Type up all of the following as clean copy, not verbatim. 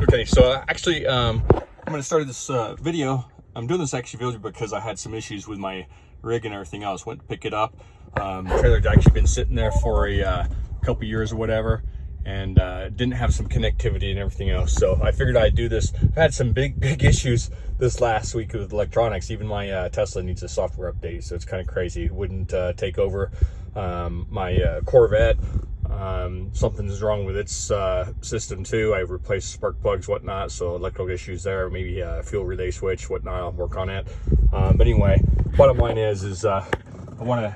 Okay, so actually, I'm going to start this video. I'm doing this actually because I had some issues with my rig and everything else. Went to pick it up. Trailer's actually been sitting there for a couple years or whatever, and didn't have some connectivity and everything else. So I figured I'd do this. I've had some big issues this last week with electronics. Even my Tesla needs a software update, so it's kind of crazy. It wouldn't take over my Corvette. Something's wrong with its system too. I replaced spark plugs, whatnot, so electrical issues there, maybe a fuel relay switch, whatnot. I'll work on it. But anyway, bottom line is I want to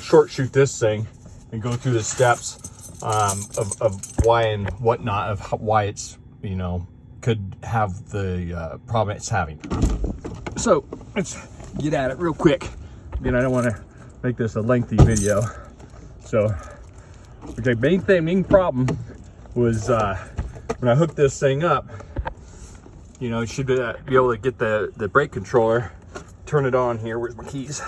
short shoot this thing and go through the steps of why and whatnot, of why it's, you know, could have the problem it's having. So let's get at it real quick. Again, I don't want to make this a lengthy video. So okay, main problem was when I hooked this thing up, you know, it should be able to get the brake controller, turn it on here. Where's my keys?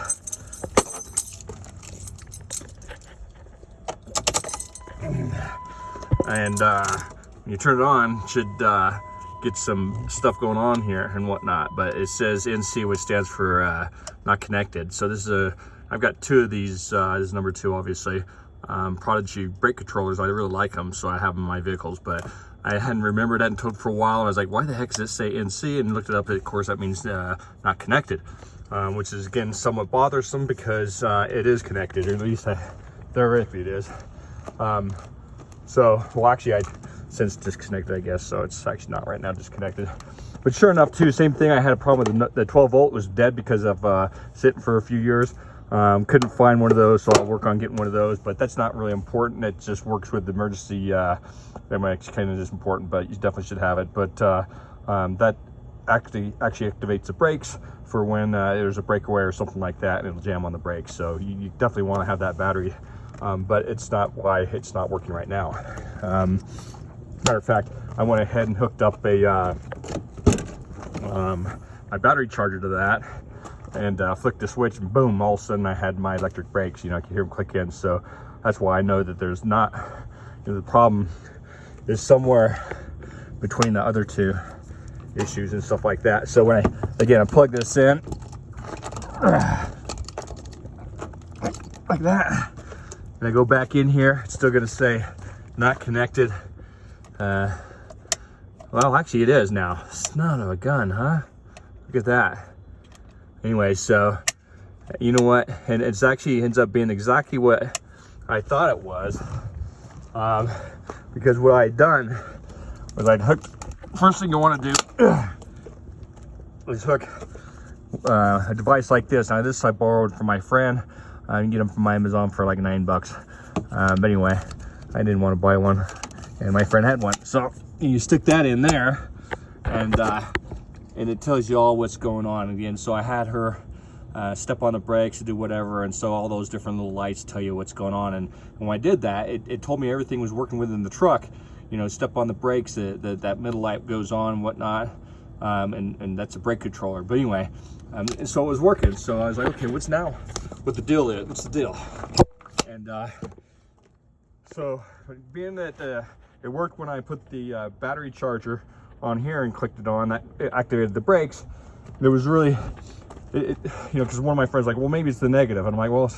And when you turn it on, it should get some stuff going on here and whatnot. But it says NC, which stands for not connected. So this is I've got two of these. This is number 2, obviously. Prodigy Brake Controllers. I really like them, so I have them in my vehicles, but I hadn't remembered that until for a while. I was like, why the heck does it say NC? And looked it up. Of course, that means not connected, which is again somewhat bothersome because it is connected, or at least theoretically it is. So, well, actually, I since disconnected, I guess, so it's actually not right now disconnected. But sure enough, too, same thing. I had a problem with the 12 volt was dead because of sitting for a few years. Couldn't find one of those, so I'll work on getting one of those, but that's not really important. It just works with the emergency. That kind of is important, but you definitely should have it. But that actually activates the brakes for when there's a breakaway or something like that, and it'll jam on the brakes. So you definitely want to have that battery, but it's not why it's not working right now. Matter of fact, I went ahead and hooked up a my battery charger to that, and flicked the switch, and boom, all of a sudden I had my electric brakes. You know, I can hear them click in. So that's why I know that there's not, you know, the problem is somewhere between the other two issues and stuff like that. So when I plug this in like that, and I go back in here, it's still gonna say not connected. Well, actually it is now. Son of a gun, huh? Look at that. Anyway, so you know what, and it's actually ends up being exactly what I thought it was, because what I had done was I'd hooked, first thing you want to do is hook a device like this. Now this I borrowed from my friend. I can get them from Amazon for like $9. But anyway, I didn't want to buy one, and my friend had one. So you stick that in there, and it tells you all what's going on again. So I had her step on the brakes to do whatever, and so all those different little lights tell you what's going on. And when I did that, it told me everything was working within the truck. You know, step on the brakes, that middle light goes on and whatnot, and that's a brake controller. But anyway, so it was working. So I was like, okay, what's the deal is? What's the deal? And so being that it worked when I put the battery charger on here and clicked it on, that it activated the brakes. There was really, you know, because one of my friends was like, well, maybe it's the negative. And I'm like, well,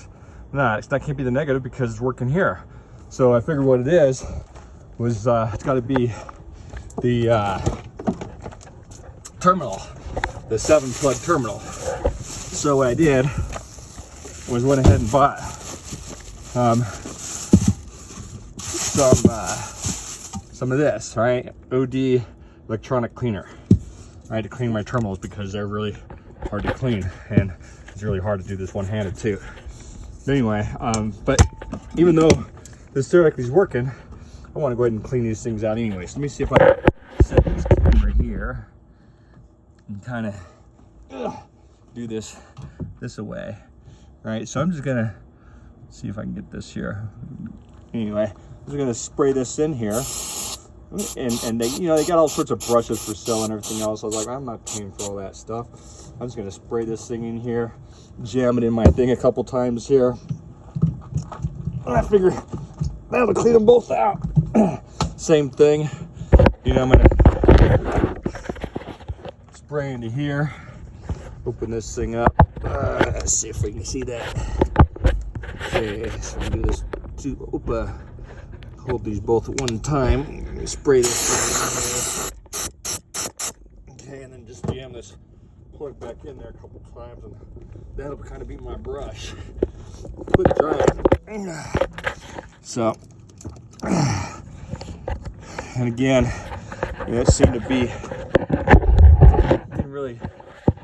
that can't be the negative because it's working here. So I figured what it is was it's got to be the terminal, the 7-plug terminal. So what I did was went ahead and bought some of this, right? OD electronic cleaner, right, to clean my terminals because they're really hard to clean, and it's really hard to do this one-handed too. But anyway, but even though this theoretically is working, I want to go ahead and clean these things out anyway. So let me see if I can set this camera here and kind of do this away. All right, so I'm just gonna see if I can get this here. Anyway, I'm just gonna spray this in here. And they, you know, they got all sorts of brushes for sale and everything else. I was like, I'm not paying for all that stuff. I'm just gonna spray this thing in here, jam it in my thing a couple times here. And I figure that'll clean them both out. Same thing, you know, I'm gonna Spray into here. Open this thing up. Let's see if we can see that. Okay, so we do this. Hold these both at one time. Spray this. Okay, and then just jam this plug back in there a couple times, and that'll kind of be my brush. Quick dry. So, and again, it seemed to be, didn't really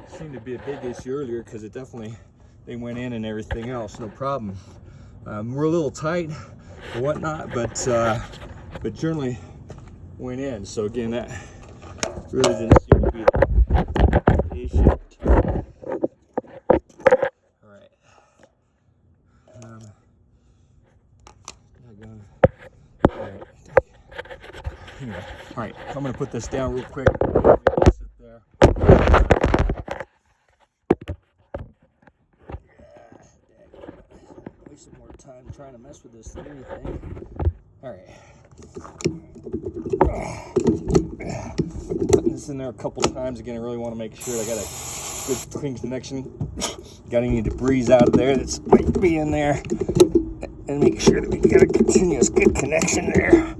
seem to be a big issue earlier, because it definitely, they went in and everything else, no problem. We're a little tight and whatnot, but generally went in. So again, that really didn't seem to be the issue. All right. Anyway, all right, so I'm going to put this down real quick. Sit there. Waste some more time trying to mess with this than anything. All right. Putting this in there a couple times. Again, I really want to make sure I got a good clean connection. Got any debris out of there that's might be in there. And make sure that we get a continuous good connection there.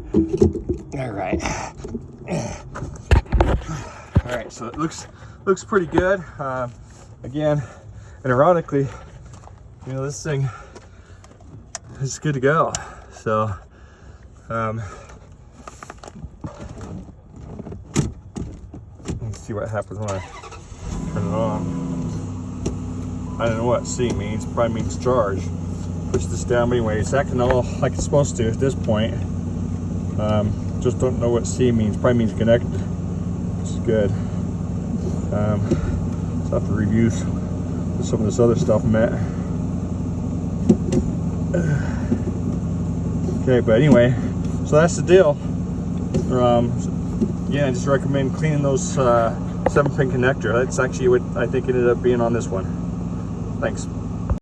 All right. All right, so it looks pretty good. Again, and ironically, you know, this thing is good to go. So, let's see what happens when I turn it on. I don't know what C means. It probably means charge. Push this down, but anyway, it's acting all like it's supposed to at this point. Just don't know what C means. Probably means connected, which is good. So I'll have to review some of this other stuff meant. Okay, but anyway, so that's the deal. Yeah, I just recommend cleaning those 7-pin connector. That's actually what I think ended up being on this one. Thanks.